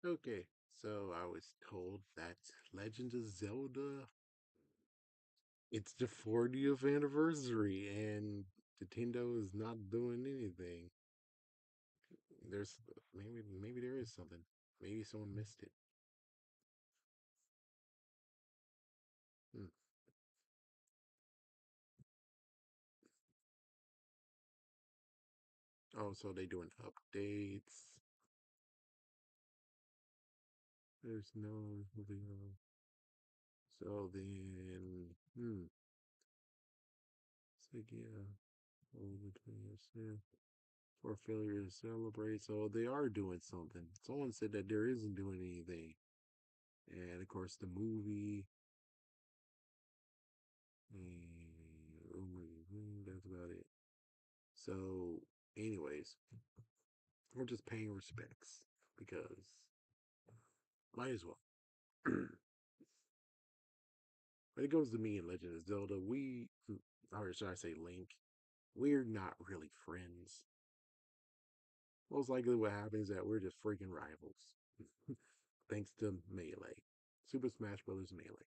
Okay, so I was told that Legend of Zelda, it's the 40th anniversary, and Nintendo is not doing anything. There's maybe there is something. Maybe someone missed it. Hmm. Oh, so they doing updates. There's no video. So then, it's like yeah, over 20 years. Yeah. For failure to celebrate. So they are doing something. Someone said that there isn't doing anything. And of course, the movie. That's about it. So, anyways, we're just paying respects because might as well. When it comes to me and Legend of Zelda, or should I say Link, we're not really friends. Most likely, what happens is that we're just freaking rivals. Thanks to Melee, Super Smash Brothers Melee.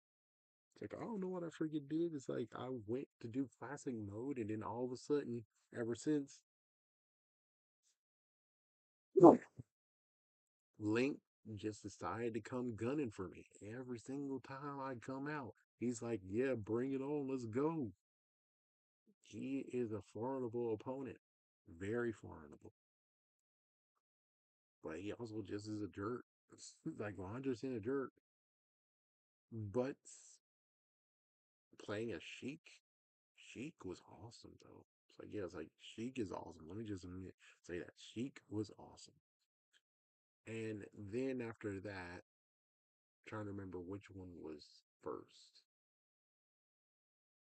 It's like I don't know what I freaking did. It's like I went to do classic mode, and then all of a sudden, ever since Link just decided to come gunning for me every single time I come out. He's like, "Yeah, bring it on, let's go." He is a formidable opponent, very formidable, but he also just is a jerk, like 100% a jerk. But playing a Sheik was awesome though. It's like yeah, it's like Sheik is awesome. Let me just say that Sheik was awesome. And then after that, trying to remember which one was first.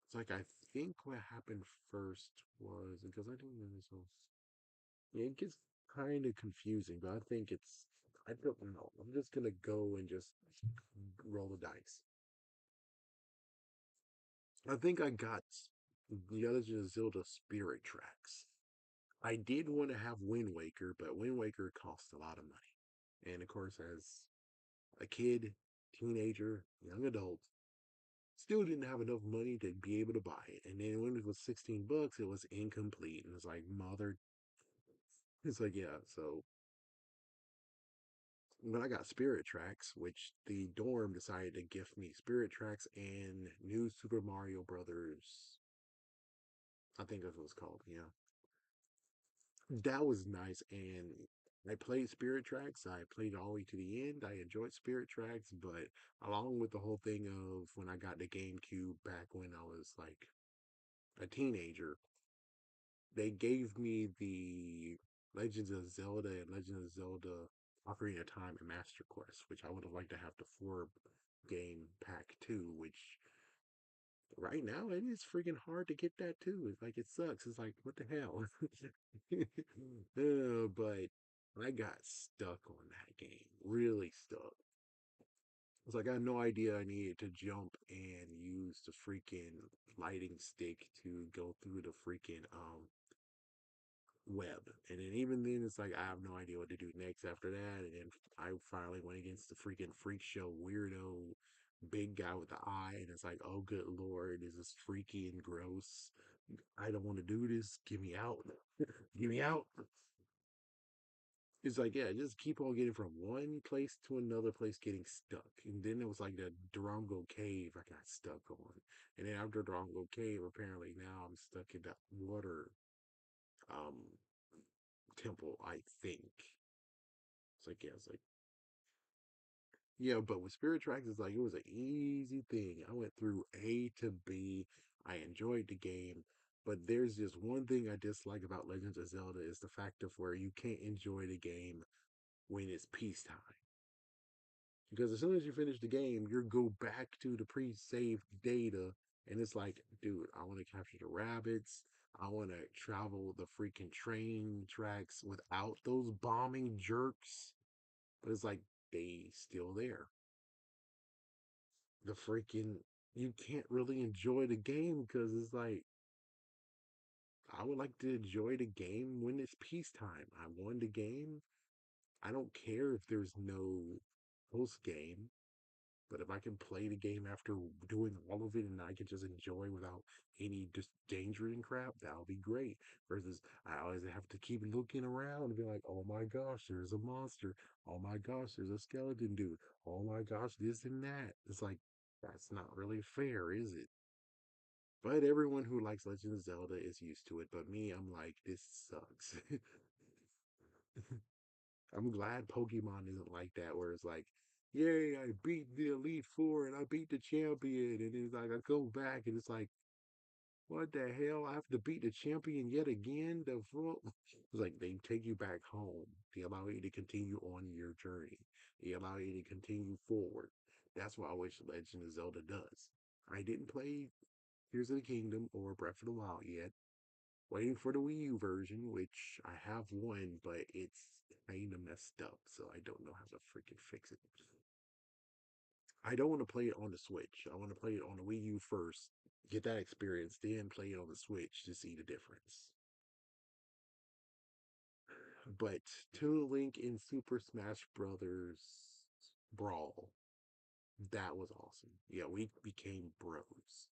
It's like I think what happened first was because I didn't know so yeah, it gets kind of confusing, but I think I don't know. I'm just gonna go and just roll the dice. I think I got the Legend of Zelda Spirit Tracks. I did want to have Wind Waker, but Wind Waker cost a lot of money. And of course, as a kid, teenager, young adult, still didn't have enough money to be able to buy it. And then when it was 16 bucks, it was incomplete. And it's like, mother, it's like, yeah. So when I got Spirit Tracks, which the dorm decided to gift me Spirit Tracks and New Super Mario Brothers, I think that's what it's called. Yeah. That was nice. And I played Spirit Tracks. I played all the way to the end. I enjoyed Spirit Tracks, but along with the whole thing of when I got the GameCube back when I was like a teenager, they gave me the Legends of Zelda and Legend of Zelda Ocarina of Time and Master Quest, which I would have liked to have the four game pack too, which right now it is freaking hard to get that too. It's like it sucks. It's like what the hell? But I got stuck on that game. Really stuck. It's like I had no idea I needed to jump and use the freaking lighting stick to go through the freaking web. And then even then, it's like I have no idea what to do next after that. And then I finally went against the freaking freak show weirdo big guy with the eye, and it's like, oh good lord, this is freaky and gross. I don't want to do this. Get me out. Get me out. It's like, yeah, just keep on getting from one place to another place getting stuck. And then it was like the Durango Cave I got stuck on. And then after Durango Cave, apparently now I'm stuck in that water um temple, I think. It's like, yeah, it's like, yeah, but with Spirit Tracks, it's like it was an easy thing. I went through A to B. I enjoyed the game, but there's just one thing I dislike about Legends of Zelda is the fact of where you can't enjoy the game when it's peacetime. Because as soon as you finish the game, you go back to the pre-saved data, and it's like, dude, I want to capture the rabbits. I want to travel the freaking train tracks without those bombing jerks. But it's like they still there. The freaking you can't really enjoy the game because it's like I would like to enjoy the game when it's peacetime. I won the game. I don't care if there's no post game, but if I can play the game after doing all of it and I can just enjoy without any just danger and crap, that'll be great. Versus I always have to keep looking around and be like, oh my gosh, there's a monster. Oh my gosh, there's a skeleton dude. Oh my gosh, this and that. It's like that's not really fair, is it? But everyone who likes Legend of Zelda is used to it. But me, I'm like, this sucks. I'm glad Pokemon isn't like that, where it's like, yay, I beat the Elite Four and I beat the champion. And it's like, I go back and it's like, what the hell? I have to beat the champion yet again? The full. It's like they take you back home. They allow you to continue on your journey. They allow you to continue forward. That's what I wish Legend of Zelda does. I didn't play Tears of the Kingdom or Breath of the Wild yet. Waiting for the Wii U version, which I have one, but it's kind of messed up, so I don't know how to freaking fix it. I don't want to play it on the Switch. I want to play it on the Wii U first, get that experience, then play it on the Switch to see the difference. But Toon Link in Super Smash Brothers Brawl, that was awesome. Yeah, we became bros.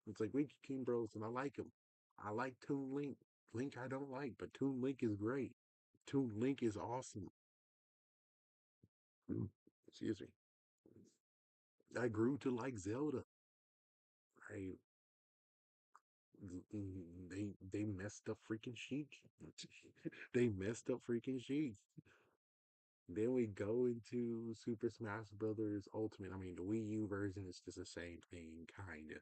It's like we became bros, and I like him. I like Toon Link. Link I don't like, but Toon Link is great. Toon Link is awesome. Excuse me. I grew to like Zelda. I they messed up freaking Sheik. They messed up freaking Sheik. Then we go into Super Smash Brothers Ultimate. I mean, the Wii U version is just the same thing, kinda.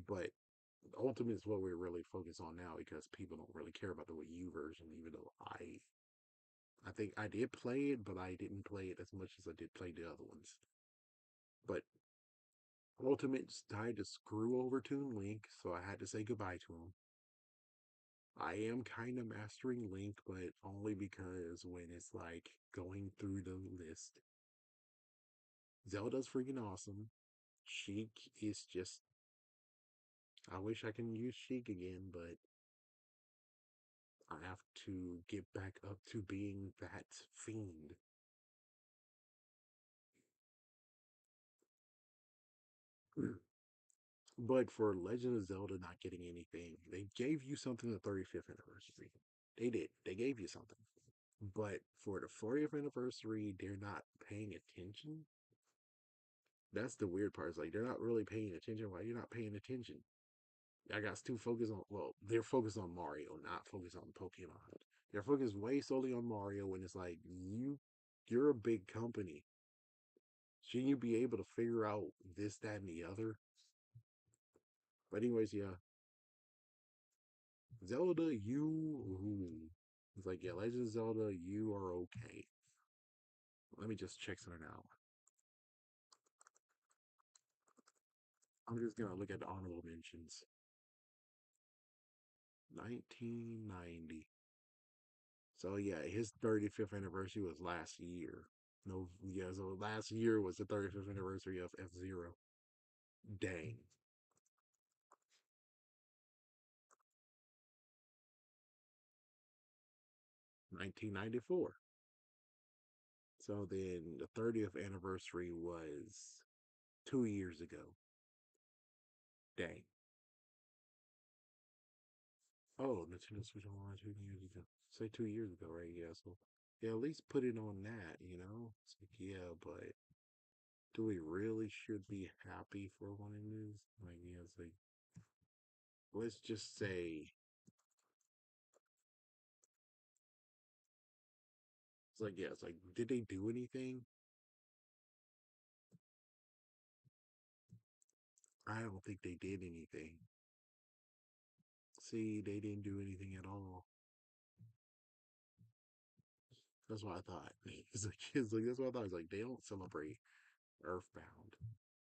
But Ultimate is what we're really focused on now because people don't really care about the Wii U version, even though I think I did play it, but I didn't play it as much as I did play the other ones. But Ultimate decided to screw over Toon Link, so I had to say goodbye to him. I am kind of mastering Link, but only because when it's like going through the list, Zelda's freaking awesome. Sheik is just. I wish I can use Sheik again, but I have to get back up to being that fiend. But for Legend of Zelda not getting anything, they gave you something the 35th anniversary. They did. They gave you something. But for the 40th anniversary, they're not paying attention. That's the weird part. Is like they're not really paying attention. Why you're not paying attention? I got too focused on. Well, they're focused on Mario, not focused on Pokemon. They're focused way solely on Mario. When it's like you're a big company. Shouldn't you be able to figure out this, that, and the other? But anyways, yeah, Zelda, it's like yeah, Legend of Zelda, you are okay. Let me just check something out. I'm just gonna look at the honorable mentions. 1990. So yeah, his 35th anniversary was last year. No, yeah, so last year was the 35th anniversary of F-Zero. Dang. 1994. So then the 30th anniversary was 2 years ago. Dang. Oh, Nintendo Switch Online 2 years ago. Say 2 years ago, right? Yeah, so yeah, at least put it on that, you know? It's like, yeah, but do we really should be happy for one of these? Like, yeah, it's like, let's just say, it's like, yeah, it's like, did they do anything? I don't think they did anything. See, they didn't do anything at all. That's what I thought. It's like that's what I thought. It's like they don't celebrate Earthbound.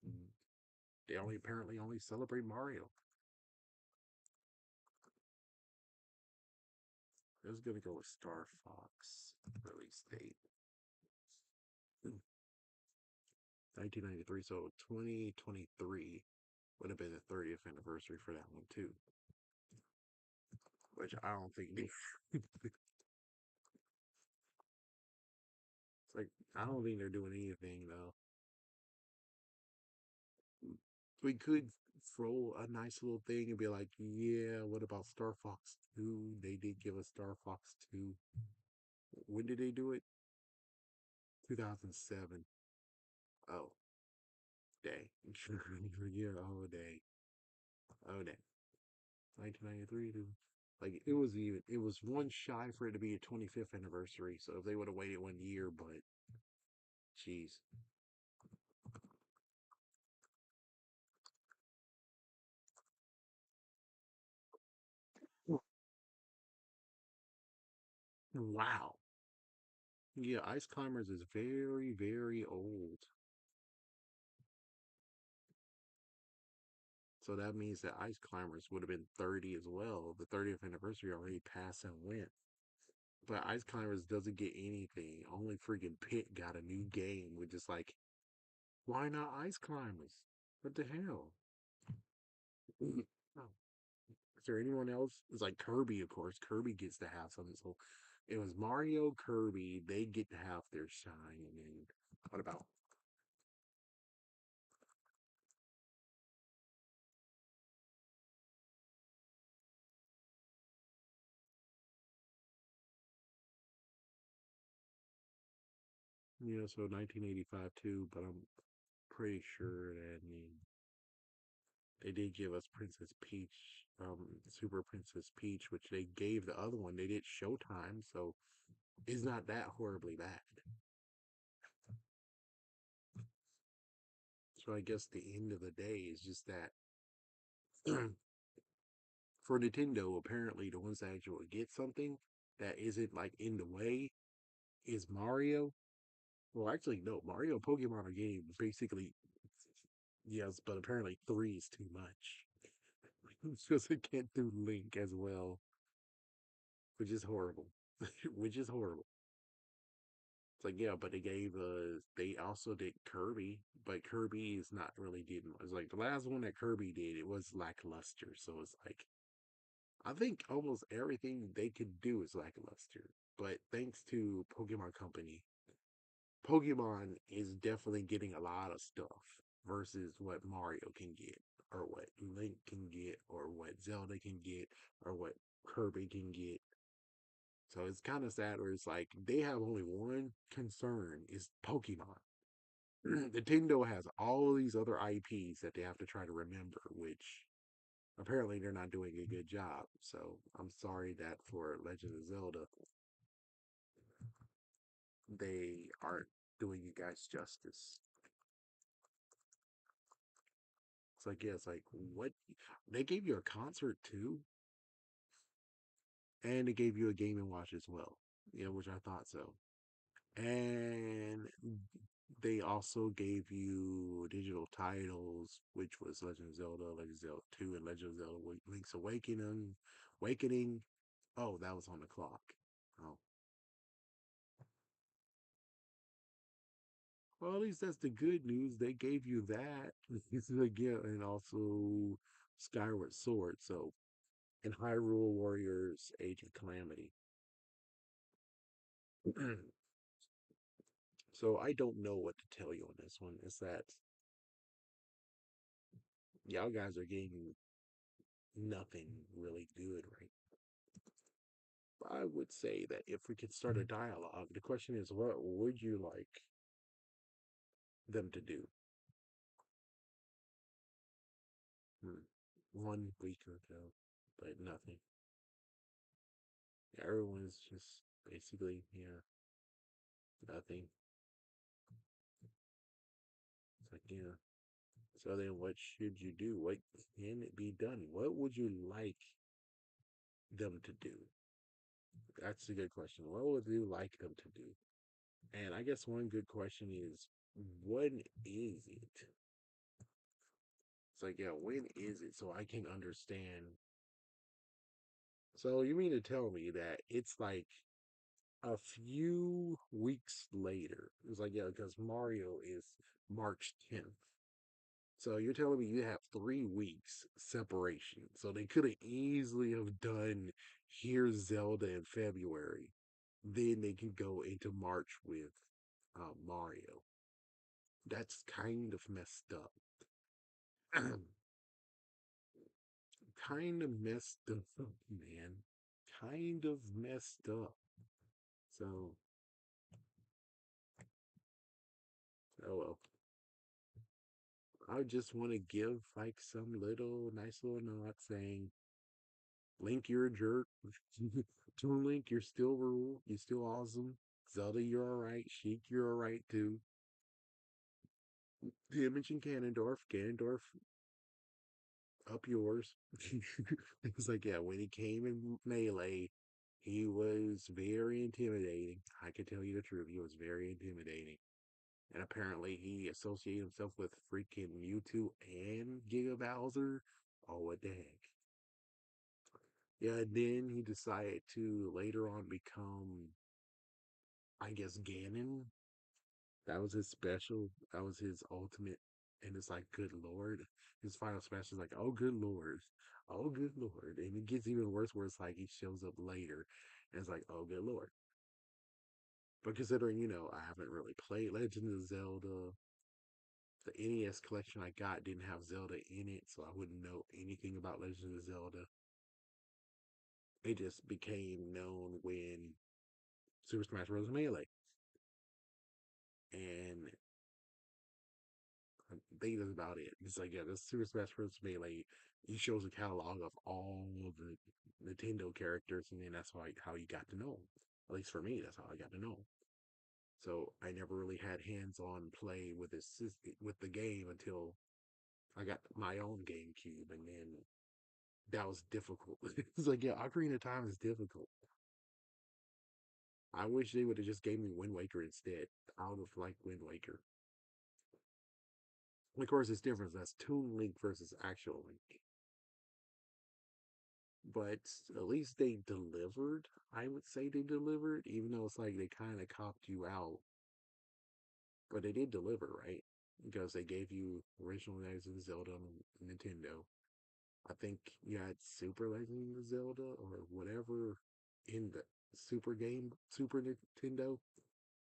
Mm. They only apparently only celebrate Mario. I was gonna go with Star Fox release date. 1993, so 2023 would have been the 30th anniversary for that one too. Which I don't think they It's like I don't think they're doing anything though. We could throw a nice little thing and be like, yeah, what about Star Fox 2? They did give us Star Fox 2. When did they do it? 2007. Oh, dang. Yeah, oh, dang. Oh, dang. 1993, dude. Like, it was one shy for it to be a 25th anniversary. So if they would have waited 1 year, but, jeez. Wow. Yeah, Ice Climbers is very, very old. So that means that Ice Climbers would have been 30 as well. The 30th anniversary already passed and went. But Ice Climbers doesn't get anything. Only freaking Pit got a new game, which is like, why not Ice Climbers? What the hell? Oh. Is there anyone else? It's like Kirby, of course. Kirby gets to have something. So it was Mario, Kirby. They get to have their shine. And then what about? Yeah, so 1985 too. But I'm pretty sure that I mean they did give us Princess Peach, Super Princess Peach, which they gave the other one. They did Showtime, so it's not that horribly bad. So I guess the end of the day is just that for Nintendo, apparently the ones that actually get something that isn't like in the way is Mario. Well, actually, no, Mario and Pokemon are games. Basically, yes, but apparently three is too much. Because it can't do Link as well, which is horrible. Which is horrible. It's like, yeah, but they also did Kirby, but Kirby is not really did. It's like the last one that Kirby did, it was lackluster. So it's like, I think almost everything they could do is lackluster. But thanks to Pokemon Company, Pokemon is definitely getting a lot of stuff versus what Mario can get, or what Link can get, or what Zelda can get, or what Kirby can get. So it's kind of sad where it's like they have only one concern is Pokemon. Nintendo has all these other IPs that they have to try to remember, which apparently they're not doing a good job. So I'm sorry that for Legend of Zelda, they aren't doing you guys justice. It's like, yeah, it's like, what? They gave you a concert too, and they gave you a Game and Watch as well. Yeah, which I thought so. And they also gave you digital titles, which was Legend of Zelda, Legend of Zelda 2, and Legend of Zelda Link's Awakening. Awakening. Oh, that was on the clock. Oh, well, at least that's the good news. They gave you that. It's like, yeah, and also Skyward Sword. So, and Hyrule Warriors Age of Calamity. So I don't know what to tell you on this one. Is that y'all guys are getting nothing really good right. I would say that if we could start a dialogue, the question is, what would you like them to do? 1 week ago, but nothing. Everyone's just basically, yeah, nothing. It's like, yeah. So then what should you do? What can it be done? What would you like them to do? That's a good question. What would you like them to do? And I guess one good question is, when is it? It's like, yeah, when is it? So I can understand. So you mean to tell me that it's like a few weeks later? It's like, yeah, because Mario is March 10th. So you're telling me you have 3 weeks separation. So they could have easily have done here's Zelda in February. Then they could go into March with. Mario. That's kind of messed up. Kind of messed up, man. Kind of messed up. So, oh well. I just want to give like some little nice little note saying, Link, you're a jerk. Toon Link, you're still rule. You're still awesome. Zelda, you're alright. Sheik, you're alright too. Didn't mention Ganondorf. Ganondorf, up yours. It was like, yeah, when he came in Melee, he was very intimidating. I can tell you the truth. He was very intimidating. And apparently he associated himself with freaking Mewtwo and Giga Bowser. Oh, what the heck. Yeah, and then he decided to later on become, I guess, Ganon. That was his special. That was his ultimate. And it's like, good lord. His final special is like, oh, good lord. Oh, good lord. And it gets even worse where it's like he shows up later and it's like, oh, good lord. But considering, I haven't really played Legend of Zelda, the NES collection I got didn't have Zelda in it, so I wouldn't know anything about Legend of Zelda. It just became known when Super Smash Bros. Melee. And I think that's about it. It's like, yeah, this Super Smash Bros. Melee, he shows a catalog of all of the Nintendo characters, and then that's how you got to know them. At least for me, that's how I got to know them. So I never really had hands-on play with with the game until I got my own GameCube, and then that was difficult. It's like, yeah, Ocarina of Time is difficult. I wish they would have just gave me Wind Waker instead. I would have liked Wind Waker. Of course, it's different. That's Toon Link versus actual Link. But at least they delivered. I would say they delivered, even though it's like they kind of copped you out. But they did deliver, right? Because they gave you original Legend of Zelda on Nintendo. I think you had Super Legend of Zelda or whatever in the Super Nintendo.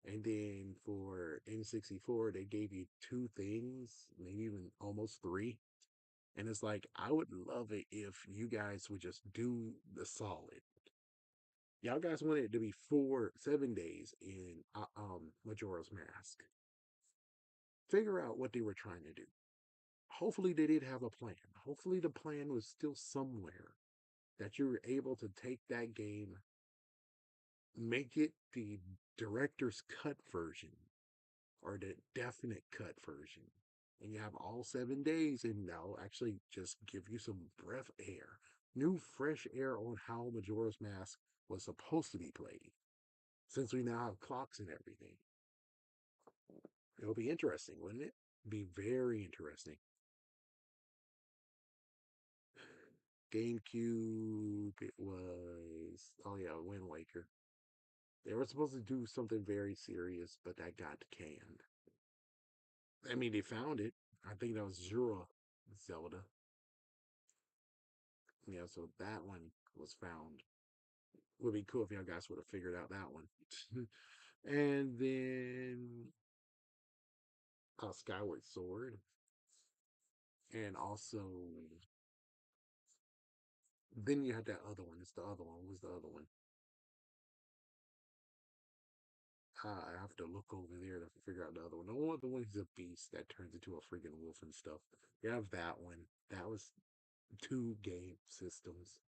And then for N64, they gave you two things, maybe even almost three. And it's like, I would love it if you guys would just do the solid. Y'all guys wanted it to be 7 days in Majora's Mask. Figure out what they were trying to do. Hopefully, they did have a plan. Hopefully, the plan was still somewhere that you were able to take that game, make it the director's cut version or the definite cut version. And you have all 7 days, and they'll actually just give you some breath air, new fresh air on how Majora's Mask was supposed to be played. Since we now have clocks and everything, it'll be interesting, wouldn't it? Be very interesting. GameCube, it was, oh yeah, Wind Waker. They were supposed to do something very serious, but that got canned. I mean, they found it. I think that was Jura Zelda. Yeah, so that one was found. Would be cool if y'all guys would have figured out that one. And then Skyward Sword. And also, then you had that other one. It's the other one. What was the other one? I have to look over there to figure out the other one. The one, the one who's a beast that turns into a freaking wolf and stuff. You have that one. That was two game systems.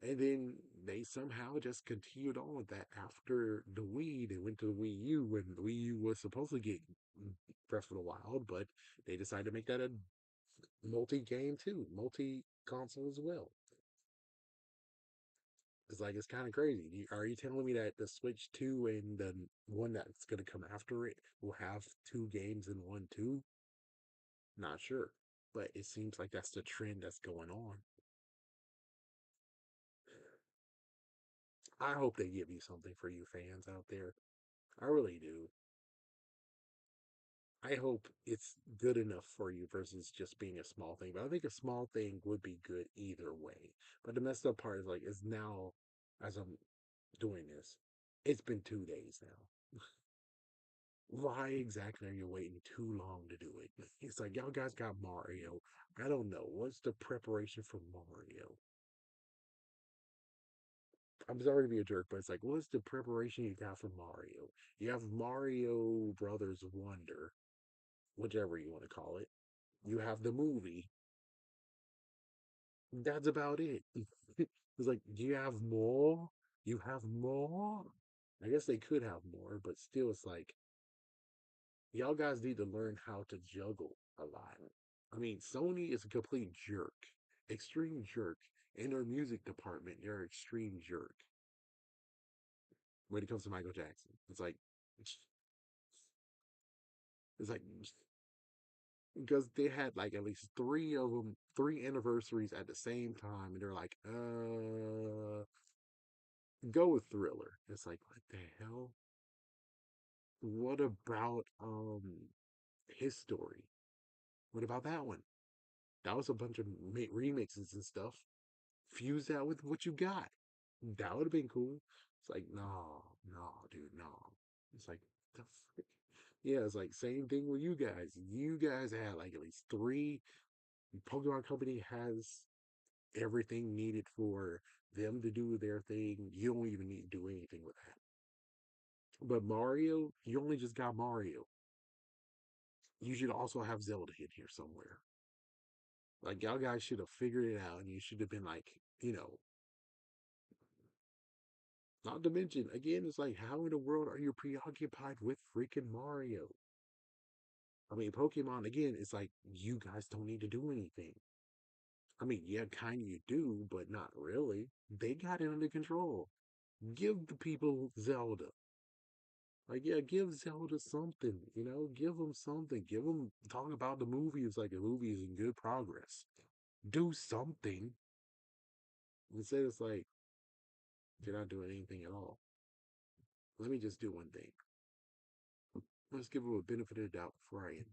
And then they somehow just continued on with that after the Wii. They went to the Wii U when the Wii U was supposed to get Breath of the Wild, but they decided to make that a multi-game too, multi-console as well. It's like it's kind of crazy. Are you telling me that the Switch 2 and the one that's going to come after it will have two games in one too? Not sure, but it seems like that's the trend that's going on. I hope they give you something for you fans out there. I really do. I hope it's good enough for you versus just being a small thing. But I think a small thing would be good either way. But the messed up part is like, is now, as I'm doing this, it's been 2 days now. Why exactly are you waiting too long to do it? It's like y'all guys got Mario. I don't know. What's the preparation for Mario? I'm sorry to be a jerk, but it's like, what's the preparation you got for Mario? You have Mario Brothers Wonder, whichever you want to call it. You have the movie. That's about it. It's like, do you have more? You have more? I guess they could have more, but still, it's like, y'all guys need to learn how to juggle a lot. I mean, Sony is a complete jerk, extreme jerk. In their music department, they're an extreme jerk when it comes to Michael Jackson. It's like because they had like at least three of them, three anniversaries at the same time, and they're like, go with Thriller. It's like, what the hell? What about his story? What about that one? That was a bunch of remixes and stuff. Fuse that with what you got. That would have been cool. It's like, no, no, dude, no. It's like, the frick? Yeah, it's like same thing with you guys. You guys had like at least three. Pokemon Company has everything needed for them to do their thing. You don't even need to do anything with that. But Mario, you only just got Mario. You should also have Zelda in here somewhere. Like y'all guys should have figured it out, and you should have been like, not to mention, again, it's like, how in the world are you preoccupied with freaking Mario? I mean, Pokemon, again, it's like, you guys don't need to do anything. I mean, yeah, kind of you do, but not really. They got it under control. Give the people Zelda. Like, yeah, give Zelda something, give them something. Give them, talk about the movie. It's like the movie is in good progress. Do something. Instead, it's like, you're not doing anything at all. Let me just do one thing. Let's give them a benefit of the doubt before I end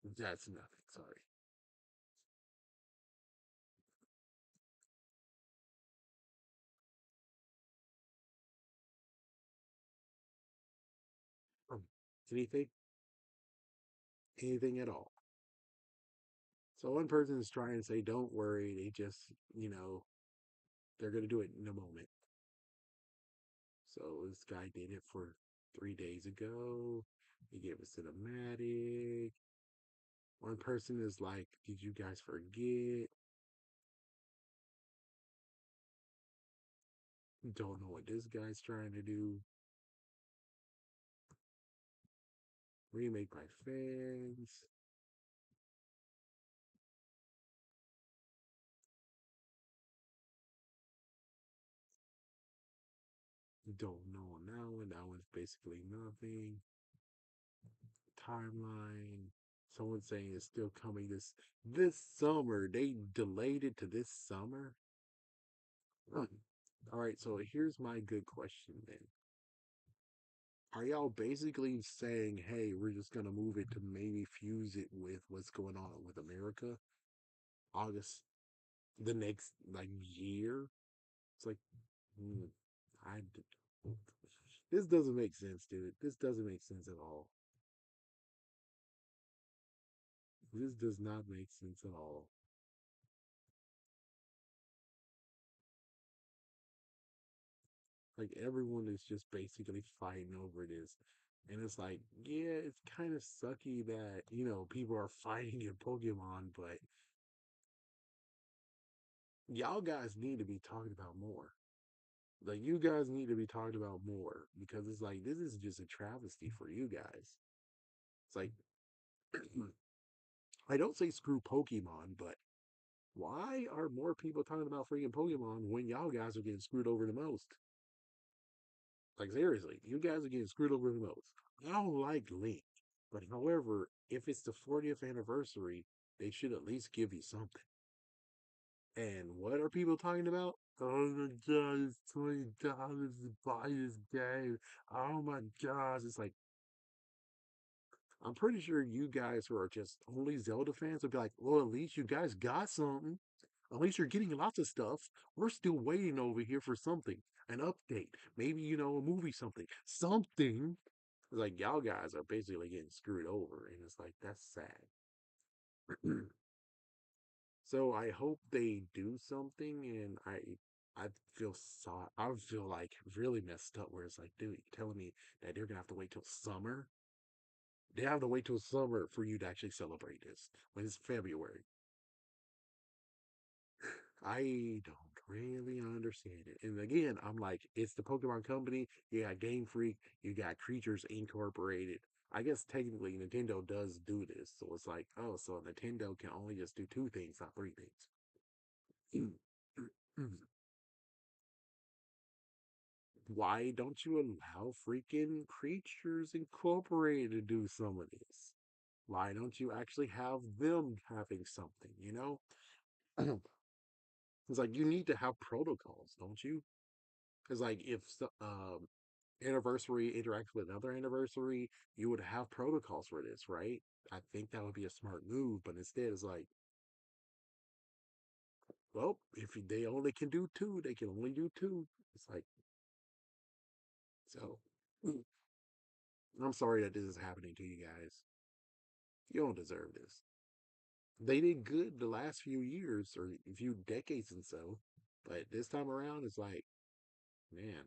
this. That's nothing. Sorry. Um, anything, anything at all. So one person is trying to say, "Don't worry." They just, they're gonna do it in a moment. So this guy did it for 3 days ago. He gave a cinematic. One person is like, "Did you guys forget?" Don't know what this guy's trying to do. Remake by fans. Don't know on that one. That one's basically nothing. Timeline. Someone's saying it's still coming this summer. They delayed it to this summer. Huh. All right, so here's my good question then. Are y'all basically saying, hey, we're just gonna move it to maybe fuse it with what's going on with America? August, the next like year? It's like, hmm, I this doesn't make sense, dude. This doesn't make sense at all. This does not make sense at all. Like everyone is just basically fighting over this. And it's like, yeah, it's kind of sucky that, people are fighting in Pokemon, but y'all guys need to be talking about more. Like you guys need to be talking about more because it's like this is just a travesty for you guys. It's like I don't say screw Pokemon, but why are more people talking about freaking Pokemon when y'all guys are getting screwed over the most? Like seriously, you guys are getting screwed over the most. I don't like Link, but however, if it's the 40th anniversary, they should at least give you something. And what are people talking about? Oh my god, it's $20 to buy this game. Oh my gosh, it's like I'm pretty sure you guys who are just only Zelda fans would be like, well, at least you guys got something. At least you're getting lots of stuff. We're still waiting over here for something, an update, maybe a movie, something. It's like y'all guys are basically getting screwed over, and it's like that's sad. So I hope they do something, and I I feel like really messed up. Where it's like, dude, you're telling me that they're gonna have to wait till summer? They have to wait till summer for you to actually celebrate this when it's February. I don't really understand it. And again, I'm like, it's the Pokemon Company. You got Game Freak. You got Creatures Incorporated. I guess technically Nintendo does do this. So it's like, oh, so Nintendo can only just do two things, not three things. Why don't you allow freaking Creatures Incorporated to do some of this? Why don't you actually have them having something, you know? It's like you need to have protocols, don't you? Because like if anniversary interacts with another anniversary, you would have protocols for this, right? I think that would be a smart move, but instead it's like, well, if they only can do two, they can only do two. It's like, so I'm sorry that this is happening to you guys. You don't deserve this. They did good the last few years or a few decades and so, but this time around it's like, man.